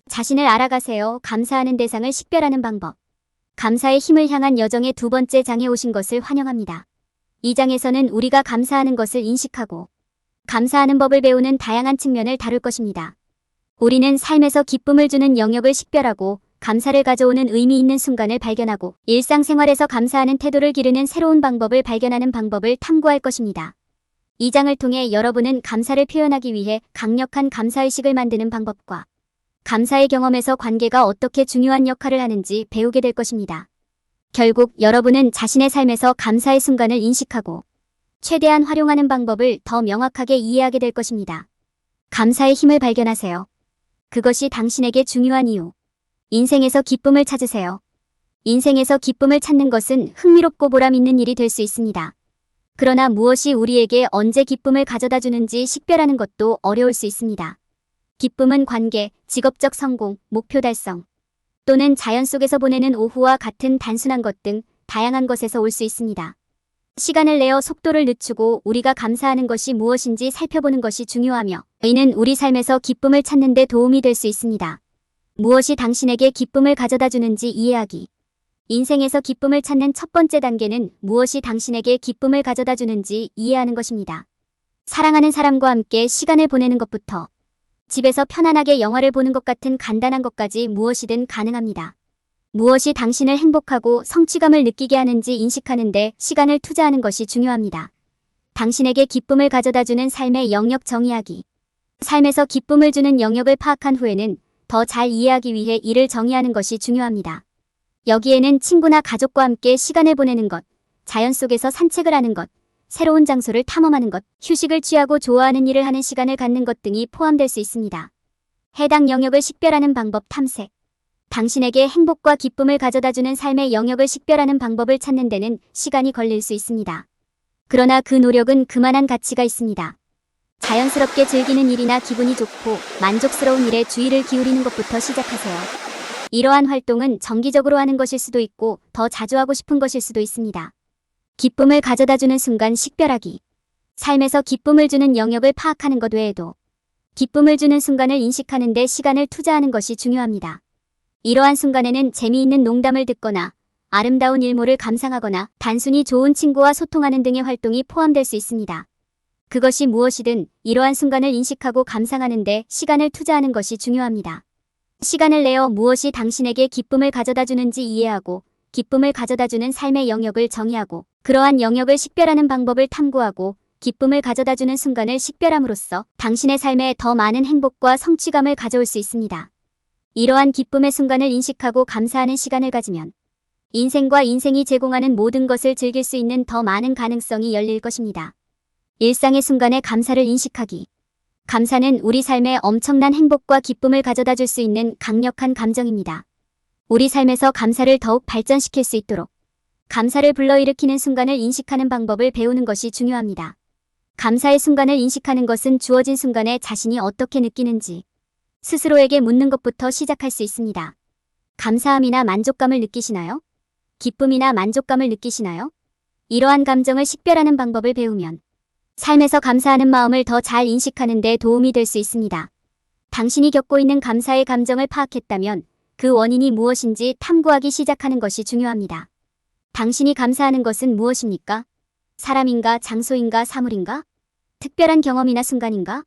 자신을 알아가세요. 감사하는 대상을 식별하는 방법. 감사의 힘을 향한 여정의 두 번째 장에 오신 것을 환영합니다. 이 장에서는 우리가 감사하는 것을 인식하고 감사하는 법을 배우는 다양한 측면을 다룰 것입니다. 우리는 삶에서 기쁨을 주는 영역을 식별하고 감사를 가져오는 의미 있는 순간을 발견하고 일상생활에서 감사하는 태도를 기르는 새로운 방법을 발견하는 방법을 탐구할 것입니다. 이 장을 통해 여러분은 감사를 표현하기 위해 강력한 감사의식을 만드는 방법과 감사의 경험에서 관계가 어떻게 중요한 역할을 하는지 배우게 될 것입니다. 결국 여러분은 자신의 삶에서 감사의 순간을 인식하고 최대한 활용하는 방법을 더 명확하게 이해하게 될 것입니다. 감사의 힘을 발견하세요. 그것이 당신에게 중요한 이유. 인생에서 기쁨을 찾으세요. 인생에서 기쁨을 찾는 것은 흥미롭고 보람 있는 일이 될 수 있습니다. 그러나 무엇이 우리에게 언제 기쁨을 가져다 주는지 식별하는 것도 어려울 수 있습니다. 기쁨은 관계, 직업적 성공, 목표 달성, 또는 자연 속에서 보내는 오후와 같은 단순한 것 등 다양한 것에서 올 수 있습니다. 시간을 내어 속도를 늦추고 우리가 감사하는 것이 무엇인지 살펴보는 것이 중요하며 이는 우리 삶에서 기쁨을 찾는 데 도움이 될 수 있습니다. 무엇이 당신에게 기쁨을 가져다 주는지 이해하기. 인생에서 기쁨을 찾는 첫 번째 단계는 무엇이 당신에게 기쁨을 가져다 주는지 이해하는 것입니다. 사랑하는 사람과 함께 시간을 보내는 것부터 집에서 편안하게 영화를 보는 것 같은 간단한 것까지 무엇이든 가능합니다. 무엇이 당신을 행복하고 성취감을 느끼게 하는지 인식하는 데 시간을 투자하는 것이 중요합니다. 당신에게 기쁨을 가져다주는 삶의 영역 정의하기. 삶에서 기쁨을 주는 영역을 파악한 후에는 더 잘 이해하기 위해 이를 정의하는 것이 중요합니다. 여기에는 친구나 가족과 함께 시간을 보내는 것, 자연 속에서 산책을 하는 것, 새로운 장소를 탐험하는 것, 휴식을 취하고 좋아하는 일을 하는 시간을 갖는 것 등이 포함될 수 있습니다. 해당 영역을 식별하는 방법 탐색. 당신에게 행복과 기쁨을 가져다주는 삶의 영역을 식별하는 방법을 찾는 데는 시간이 걸릴 수 있습니다. 그러나 그 노력은 그만한 가치가 있습니다. 자연스럽게 즐기는 일이나 기분이 좋고 만족스러운 일에 주의를 기울이는 것부터 시작하세요. 이러한 활동은 정기적으로 하는 것일 수도 있고 더 자주 하고 싶은 것일 수도 있습니다. 기쁨을 가져다주는 순간 식별하기. 삶에서 기쁨을 주는 영역을 파악하는 것 외에도 기쁨을 주는 순간을 인식하는 데 시간을 투자하는 것이 중요합니다. 이러한 순간에는 재미있는 농담을 듣거나 아름다운 일몰을 감상하거나 단순히 좋은 친구와 소통하는 등의 활동이 포함될 수 있습니다. 그것이 무엇이든 이러한 순간을 인식하고 감상하는 데 시간을 투자하는 것이 중요합니다. 시간을 내어 무엇이 당신에게 기쁨을 가져다 주는지 이해하고 기쁨을 가져다주는 삶의 영역을 정의하고 그러한 영역을 식별하는 방법을 탐구하고 기쁨을 가져다주는 순간을 식별함으로써 당신의 삶에 더 많은 행복과 성취감을 가져올 수 있습니다. 이러한 기쁨의 순간을 인식하고 감사하는 시간을 가지면 인생과 인생이 제공하는 모든 것을 즐길 수 있는 더 많은 가능성이 열릴 것입니다. 일상의 순간에 감사를 인식하기. 감사는 우리 삶에 엄청난 행복과 기쁨을 가져다 줄 수 있는 강력한 감정입니다. 우리 삶에서 감사를 더욱 발전시킬 수 있도록 감사를 불러일으키는 순간을 인식하는 방법을 배우는 것이 중요합니다. 감사의 순간을 인식하는 것은 주어진 순간에 자신이 어떻게 느끼는지 스스로에게 묻는 것부터 시작할 수 있습니다. 감사함이나 만족감을 느끼시나요? 기쁨이나 만족감을 느끼시나요? 이러한 감정을 식별하는 방법을 배우면 삶에서 감사하는 마음을 더 잘 인식하는 데 도움이 될 수 있습니다. 당신이 겪고 있는 감사의 감정을 파악했다면 그 원인이 무엇인지 탐구하기 시작하는 것이 중요합니다. 당신이 감사하는 것은 무엇입니까? 사람인가, 장소인가, 사물인가? 특별한 경험이나 순간인가?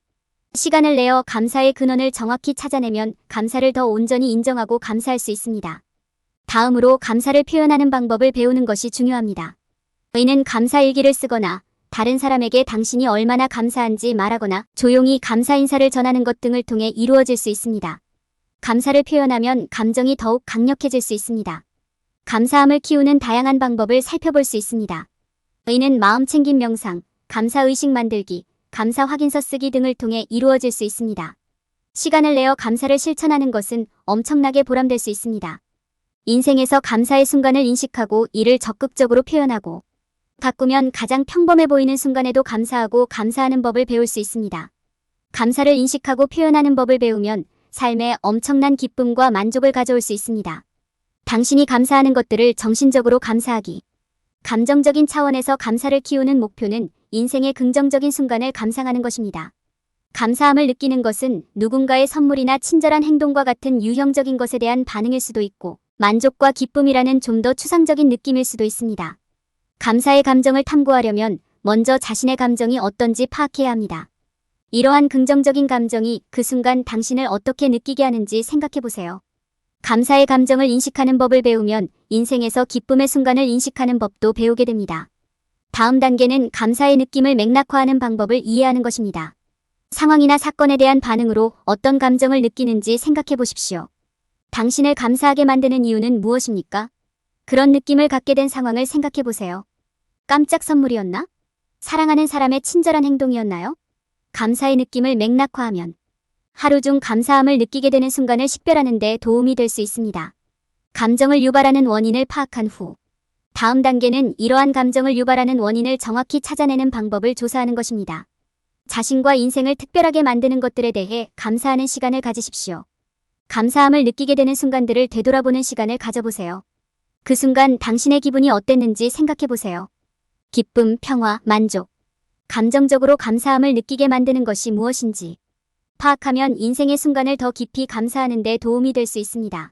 시간을 내어 감사의 근원을 정확히 찾아내면 감사를 더 온전히 인정하고 감사할 수 있습니다. 다음으로 감사를 표현하는 방법을 배우는 것이 중요합니다. 이는 감사 일기를 쓰거나 다른 사람에게 당신이 얼마나 감사한지 말하거나 조용히 감사 인사를 전하는 것 등을 통해 이루어질 수 있습니다. 감사를 표현하면 감정이 더욱 강력해질 수 있습니다. 감사함을 키우는 다양한 방법을 살펴볼 수 있습니다. 이는 마음챙김 명상, 감사의식 만들기, 감사 확인서 쓰기 등을 통해 이루어질 수 있습니다. 시간을 내어 감사를 실천하는 것은 엄청나게 보람될 수 있습니다. 인생에서 감사의 순간을 인식하고 이를 적극적으로 표현하고 가꾸면 가장 평범해 보이는 순간에도 감사하고 감사하는 법을 배울 수 있습니다. 감사를 인식하고 표현하는 법을 배우면 삶에 엄청난 기쁨과 만족을 가져올 수 있습니다. 당신이 감사하는 것들을 정신적으로 감사하기. 감정적인 차원에서 감사를 키우는 목표는 인생의 긍정적인 순간을 감상하는 것입니다. 감사함을 느끼는 것은 누군가의 선물이나 친절한 행동과 같은 유형적인 것에 대한 반응일 수도 있고, 만족과 기쁨이라는 좀 더 추상적인 느낌일 수도 있습니다. 감사의 감정을 탐구하려면 먼저 자신의 감정이 어떤지 파악해야 합니다. 이러한 긍정적인 감정이 그 순간 당신을 어떻게 느끼게 하는지 생각해보세요. 감사의 감정을 인식하는 법을 배우면 인생에서 기쁨의 순간을 인식하는 법도 배우게 됩니다. 다음 단계는 감사의 느낌을 맥락화하는 방법을 이해하는 것입니다. 상황이나 사건에 대한 반응으로 어떤 감정을 느끼는지 생각해 보십시오. 당신을 감사하게 만드는 이유는 무엇입니까? 그런 느낌을 갖게 된 상황을 생각해 보세요. 깜짝 선물이었나? 사랑하는 사람의 친절한 행동이었나요? 감사의 느낌을 맥락화하면 하루 중 감사함을 느끼게 되는 순간을 식별하는 데 도움이 될 수 있습니다. 감정을 유발하는 원인을 파악한 후 다음 단계는 이러한 감정을 유발하는 원인을 정확히 찾아내는 방법을 조사하는 것입니다. 자신과 인생을 특별하게 만드는 것들에 대해 감사하는 시간을 가지십시오. 감사함을 느끼게 되는 순간들을 되돌아보는 시간을 가져보세요. 그 순간 당신의 기분이 어땠는지 생각해보세요. 기쁨, 평화, 만족. 감정적으로 감사함을 느끼게 만드는 것이 무엇인지 파악하면 인생의 순간을 더 깊이 감사하는 데 도움이 될 수 있습니다.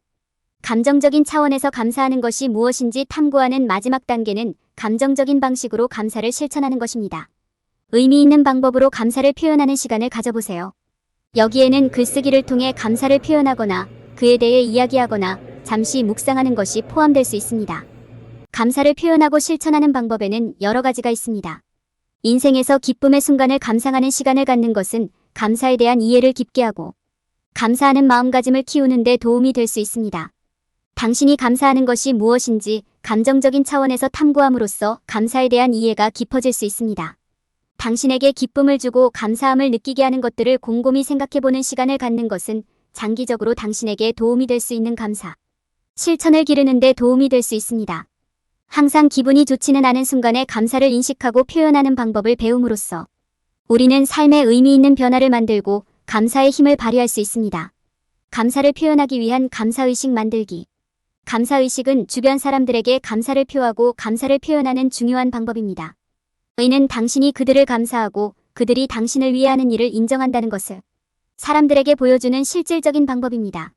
감정적인 차원에서 감사하는 것이 무엇인지 탐구하는 마지막 단계는 감정적인 방식으로 감사를 실천하는 것입니다. 의미 있는 방법으로 감사를 표현하는 시간을 가져보세요. 여기에는 글쓰기를 통해 감사를 표현하거나 그에 대해 이야기하거나 잠시 묵상하는 것이 포함될 수 있습니다. 감사를 표현하고 실천하는 방법에는 여러 가지가 있습니다. 인생에서 기쁨의 순간을 감상하는 시간을 갖는 것은 감사에 대한 이해를 깊게 하고 감사하는 마음가짐을 키우는 데 도움이 될 수 있습니다. 당신이 감사하는 것이 무엇인지 감정적인 차원에서 탐구함으로써 감사에 대한 이해가 깊어질 수 있습니다. 당신에게 기쁨을 주고 감사함을 느끼게 하는 것들을 곰곰이 생각해보는 시간을 갖는 것은 장기적으로 당신에게 도움이 될 수 있는 감사 실천을 기르는 데 도움이 될 수 있습니다. 항상 기분이 좋지는 않은 순간에 감사를 인식하고 표현하는 방법을 배움으로써 우리는 삶에 의미 있는 변화를 만들고 감사의 힘을 발휘할 수 있습니다. 감사를 표현하기 위한 감사의식 만들기. 감사의식은 주변 사람들에게 감사를 표하고 감사를 표현하는 중요한 방법입니다. 의는 당신이 그들을 감사하고 그들이 당신을 위해 하는 일을 인정한다는 것을 사람들에게 보여주는 실질적인 방법입니다.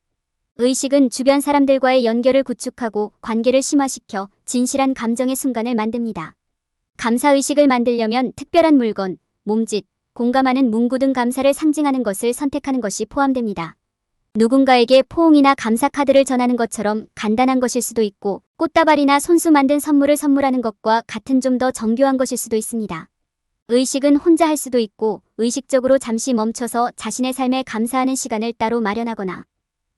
의식은 주변 사람들과의 연결을 구축하고 관계를 심화시켜 진실한 감정의 순간을 만듭니다. 감사의식을 만들려면 특별한 물건, 몸짓, 공감하는 문구 등 감사를 상징하는 것을 선택하는 것이 포함됩니다. 누군가에게 포옹이나 감사 카드를 전하는 것처럼 간단한 것일 수도 있고 꽃다발이나 손수 만든 선물을 선물하는 것과 같은 좀 더 정교한 것일 수도 있습니다. 의식은 혼자 할 수도 있고 의식적으로 잠시 멈춰서 자신의 삶에 감사하는 시간을 따로 마련하거나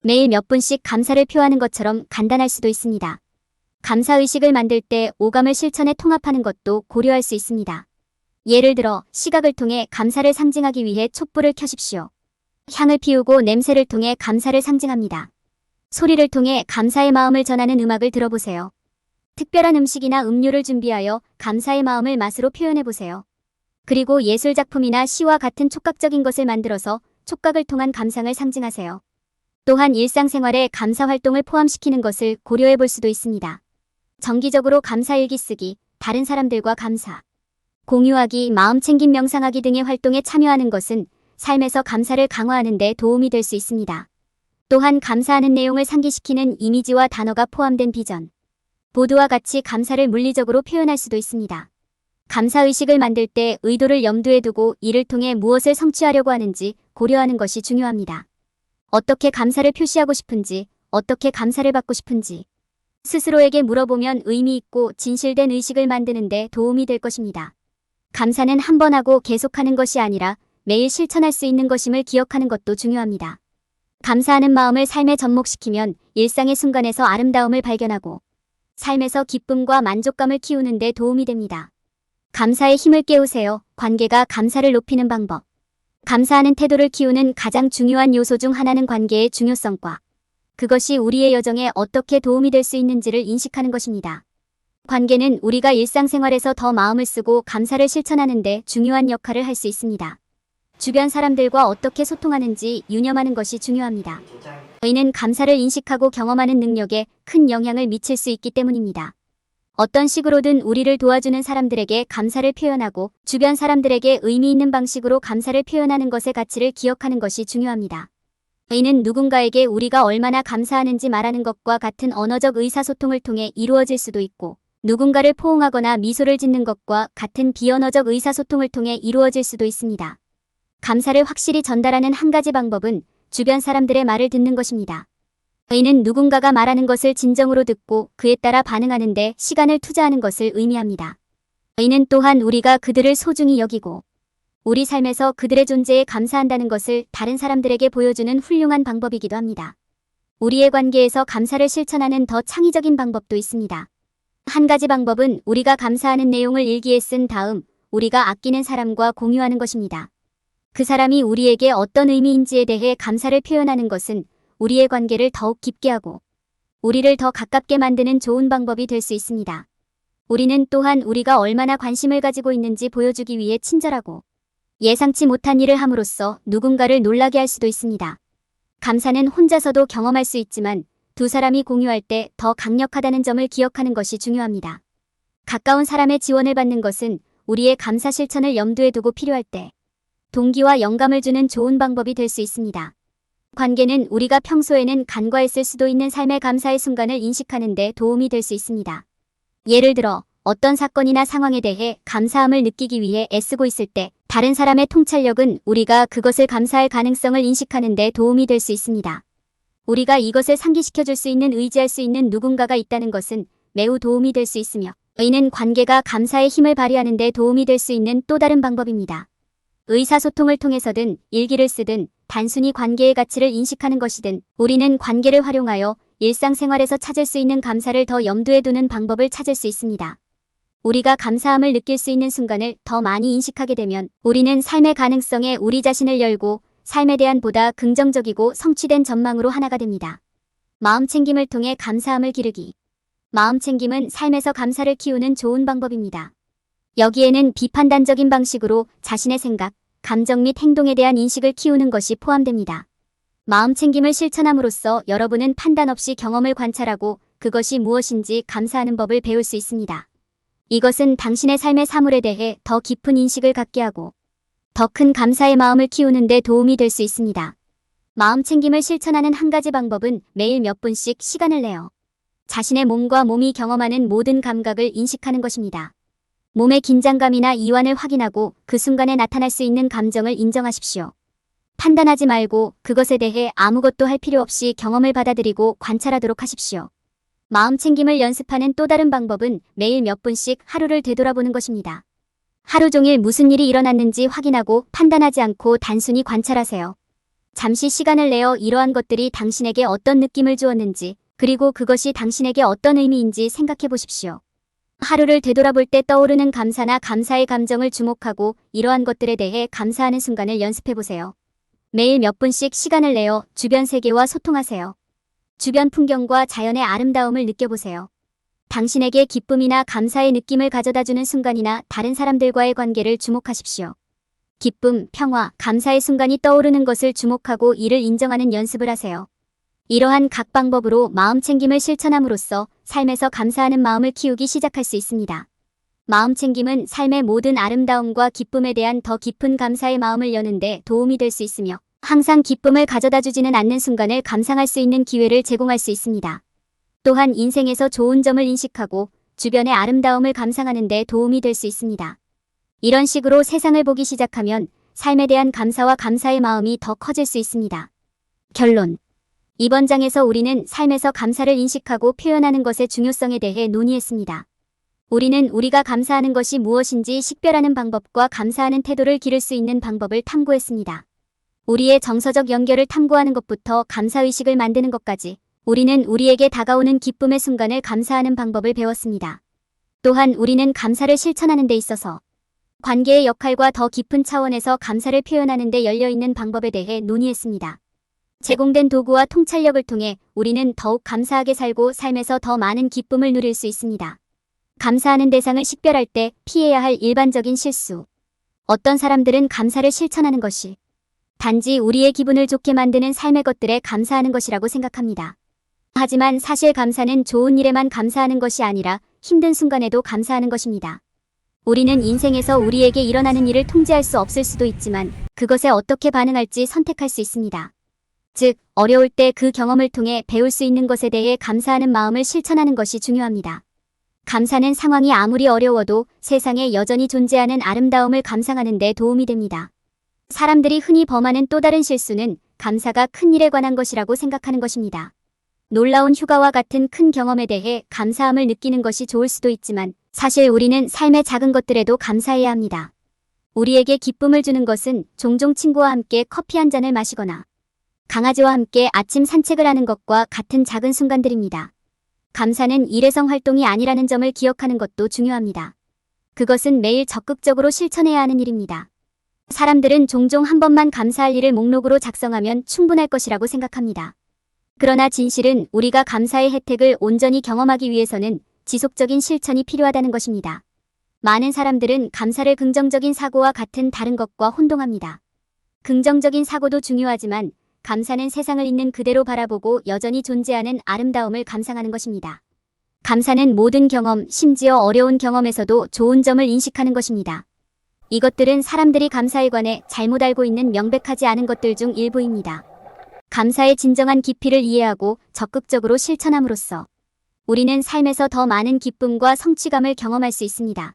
매일 몇 분씩 감사를 표하는 것처럼 간단할 수도 있습니다. 감사의식을 만들 때 오감을 실천에 통합하는 것도 고려할 수 있습니다. 예를 들어 시각을 통해 감사를 상징하기 위해 촛불을 켜십시오. 향을 피우고 냄새를 통해 감사를 상징합니다. 소리를 통해 감사의 마음을 전하는 음악을 들어보세요. 특별한 음식이나 음료를 준비하여 감사의 마음을 맛으로 표현해보세요. 그리고 예술작품이나 시와 같은 촉각적인 것을 만들어서 촉각을 통한 감상을 상징하세요. 또한 일상생활에 감사 활동을 포함시키는 것을 고려해볼 수도 있습니다. 정기적으로 감사일기 쓰기, 다른 사람들과 감사, 공유하기, 마음챙김 명상하기 등의 활동에 참여하는 것은 삶에서 감사를 강화하는 데 도움이 될 수 있습니다. 또한 감사하는 내용을 상기시키는 이미지와 단어가 포함된 비전, 보드와 같이 감사를 물리적으로 표현할 수도 있습니다. 감사의식을 만들 때 의도를 염두에 두고 이를 통해 무엇을 성취하려고 하는지 고려하는 것이 중요합니다. 어떻게 감사를 표시하고 싶은지, 어떻게 감사를 받고 싶은지 스스로에게 물어보면 의미 있고 진실된 의식을 만드는 데 도움이 될 것입니다. 감사는 한 번 하고 계속하는 것이 아니라 매일 실천할 수 있는 것임을 기억하는 것도 중요합니다. 감사하는 마음을 삶에 접목시키면 일상의 순간에서 아름다움을 발견하고 삶에서 기쁨과 만족감을 키우는 데 도움이 됩니다. 감사의 힘을 깨우세요. 관계가 감사를 높이는 방법. 감사하는 태도를 키우는 가장 중요한 요소 중 하나는 관계의 중요성과 그것이 우리의 여정에 어떻게 도움이 될 수 있는지를 인식하는 것입니다. 관계는 우리가 일상생활에서 더 마음을 쓰고 감사를 실천하는 데 중요한 역할을 할 수 있습니다. 주변 사람들과 어떻게 소통하는지 유념하는 것이 중요합니다. 이는 감사를 인식하고 경험하는 능력에 큰 영향을 미칠 수 있기 때문입니다. 어떤 식으로든 우리를 도와주는 사람들에게 감사를 표현하고 주변 사람들에게 의미 있는 방식으로 감사를 표현하는 것의 가치를 기억하는 것이 중요합니다. 이는 누군가에게 우리가 얼마나 감사하는지 말하는 것과 같은 언어적 의사소통을 통해 이루어질 수도 있고, 누군가를 포옹하거나 미소를 짓는 것과 같은 비언어적 의사소통을 통해 이루어질 수도 있습니다. 감사를 확실히 전달하는 한 가지 방법은 주변 사람들의 말을 듣는 것입니다. 이는 누군가가 말하는 것을 진정으로 듣고 그에 따라 반응하는 데 시간을 투자하는 것을 의미합니다. 이는 또한 우리가 그들을 소중히 여기고 우리 삶에서 그들의 존재에 감사한다는 것을 다른 사람들에게 보여주는 훌륭한 방법이기도 합니다. 우리의 관계에서 감사를 실천하는 더 창의적인 방법도 있습니다. 한 가지 방법은 우리가 감사하는 내용을 일기에 쓴 다음 우리가 아끼는 사람과 공유하는 것입니다. 그 사람이 우리에게 어떤 의미인지에 대해 감사를 표현하는 것은 우리의 관계를 더욱 깊게 하고 우리를 더 가깝게 만드는 좋은 방법이 될 수 있습니다. 우리는 또한 우리가 얼마나 관심을 가지고 있는지 보여주기 위해 친절하고 예상치 못한 일을 함으로써 누군가를 놀라게 할 수도 있습니다. 감사는 혼자서도 경험할 수 있지만 두 사람이 공유할 때 더 강력하다는 점을 기억하는 것이 중요합니다. 가까운 사람의 지원을 받는 것은 우리의 감사 실천을 염두에 두고 필요할 때 동기와 영감을 주는 좋은 방법이 될 수 있습니다. 관계는 우리가 평소에는 간과했을 수도 있는 삶의 감사의 순간을 인식하는 데 도움이 될 수 있습니다. 예를 들어 어떤 사건이나 상황에 대해 감사함을 느끼기 위해 애쓰고 있을 때 다른 사람의 통찰력은 우리가 그것을 감사할 가능성을 인식하는 데 도움이 될 수 있습니다. 우리가 이것을 상기시켜줄 수 있는 의지할 수 있는 누군가가 있다는 것은 매우 도움이 될 수 있으며 이는 관계가 감사의 힘을 발휘하는 데 도움이 될 수 있는 또 다른 방법입니다. 의사소통을 통해서든 일기를 쓰든 단순히 관계의 가치를 인식하는 것이든 우리는 관계를 활용하여 일상생활에서 찾을 수 있는 감사를 더 염두에 두는 방법을 찾을 수 있습니다. 우리가 감사함을 느낄 수 있는 순간을 더 많이 인식하게 되면 우리는 삶의 가능성에 우리 자신을 열고 삶에 대한 보다 긍정적이고 성취된 전망으로 하나가 됩니다. 마음챙김을 통해 감사함을 기르기. 마음챙김은 삶에서 감사를 키우는 좋은 방법입니다. 여기에는 비판단적인 방식으로 자신의 생각, 감정 및 행동에 대한 인식을 키우는 것이 포함됩니다. 마음챙김을 실천함으로써 여러분은 판단 없이 경험을 관찰하고 그것이 무엇인지 감사하는 법을 배울 수 있습니다. 이것은 당신의 삶의 사물에 대해 더 깊은 인식을 갖게 하고 더 큰 감사의 마음을 키우는 데 도움이 될 수 있습니다. 마음챙김을 실천하는 한 가지 방법은 매일 몇 분씩 시간을 내어 자신의 몸과 몸이 경험하는 모든 감각을 인식하는 것입니다. 몸의 긴장감이나 이완을 확인하고 그 순간에 나타날 수 있는 감정을 인정하십시오. 판단하지 말고 그것에 대해 아무것도 할 필요 없이 경험을 받아들이고 관찰하도록 하십시오. 마음챙김을 연습하는 또 다른 방법은 매일 몇 분씩 하루를 되돌아보는 것입니다. 하루 종일 무슨 일이 일어났는지 확인하고 판단하지 않고 단순히 관찰하세요. 잠시 시간을 내어 이러한 것들이 당신에게 어떤 느낌을 주었는지 그리고 그것이 당신에게 어떤 의미인지 생각해 보십시오. 하루를 되돌아볼 때 떠오르는 감사나 감사의 감정을 주목하고 이러한 것들에 대해 감사하는 순간을 연습해 보세요. 매일 몇 분씩 시간을 내어 주변 세계와 소통하세요. 주변 풍경과 자연의 아름다움을 느껴보세요. 당신에게 기쁨이나 감사의 느낌을 가져다주는 순간이나 다른 사람들과의 관계를 주목하십시오. 기쁨, 평화, 감사의 순간이 떠오르는 것을 주목하고 이를 인정하는 연습을 하세요. 이러한 각 방법으로 마음챙김을 실천함으로써 삶에서 감사하는 마음을 키우기 시작할 수 있습니다. 마음챙김은 삶의 모든 아름다움과 기쁨에 대한 더 깊은 감사의 마음을 여는데 도움이 될 수 있으며 항상 기쁨을 가져다주지는 않는 순간을 감상할 수 있는 기회를 제공할 수 있습니다. 또한 인생에서 좋은 점을 인식하고 주변의 아름다움을 감상하는 데 도움이 될 수 있습니다. 이런 식으로 세상을 보기 시작하면 삶에 대한 감사와 감사의 마음이 더 커질 수 있습니다. 결론. 이번 장에서 우리는 삶에서 감사를 인식하고 표현하는 것의 중요성에 대해 논의했습니다. 우리는 우리가 감사하는 것이 무엇인지 식별하는 방법과 감사하는 태도를 기를 수 있는 방법을 탐구했습니다. 우리의 정서적 연결을 탐구하는 것부터 감사의식을 만드는 것까지 우리는 우리에게 다가오는 기쁨의 순간을 감사하는 방법을 배웠습니다. 또한 우리는 감사를 실천하는 데 있어서 관계의 역할과 더 깊은 차원에서 감사를 표현하는 데 열려있는 방법에 대해 논의했습니다. 제공된 도구와 통찰력을 통해 우리는 더욱 감사하게 살고 삶에서 더 많은 기쁨을 누릴 수 있습니다. 감사하는 대상을 식별할 때 피해야 할 일반적인 실수. 어떤 사람들은 감사를 실천하는 것이 단지 우리의 기분을 좋게 만드는 삶의 것들에 감사하는 것이라고 생각합니다. 하지만 사실 감사는 좋은 일에만 감사하는 것이 아니라 힘든 순간에도 감사하는 것입니다. 우리는 인생에서 우리에게 일어나는 일을 통제할 수 없을 수도 있지만 그것에 어떻게 반응할지 선택할 수 있습니다. 즉, 어려울 때 그 경험을 통해 배울 수 있는 것에 대해 감사하는 마음을 실천하는 것이 중요합니다. 감사는 상황이 아무리 어려워도 세상에 여전히 존재하는 아름다움을 감상하는 데 도움이 됩니다. 사람들이 흔히 범하는 또 다른 실수는 감사가 큰 일에 관한 것이라고 생각하는 것입니다. 놀라운 휴가와 같은 큰 경험에 대해 감사함을 느끼는 것이 좋을 수도 있지만 사실 우리는 삶의 작은 것들에도 감사해야 합니다. 우리에게 기쁨을 주는 것은 종종 친구와 함께 커피 한 잔을 마시거나 강아지와 함께 아침 산책을 하는 것과 같은 작은 순간들입니다. 감사는 일회성 활동이 아니라는 점을 기억하는 것도 중요합니다. 그것은 매일 적극적으로 실천해야 하는 일입니다. 사람들은 종종 한 번만 감사할 일을 목록으로 작성하면 충분할 것이라고 생각합니다. 그러나 진실은 우리가 감사의 혜택을 온전히 경험하기 위해서는 지속적인 실천이 필요하다는 것입니다. 많은 사람들은 감사를 긍정적인 사고와 같은 다른 것과 혼동합니다. 긍정적인 사고도 중요하지만 감사는 세상을 있는 그대로 바라보고 여전히 존재하는 아름다움을 감상하는 것입니다. 감사는 모든 경험, 심지어 어려운 경험에서도 좋은 점을 인식하는 것입니다. 이것들은 사람들이 감사에 관해 잘못 알고 있는 명백하지 않은 것들 중 일부입니다. 감사의 진정한 깊이를 이해하고 적극적으로 실천함으로써 우리는 삶에서 더 많은 기쁨과 성취감을 경험할 수 있습니다.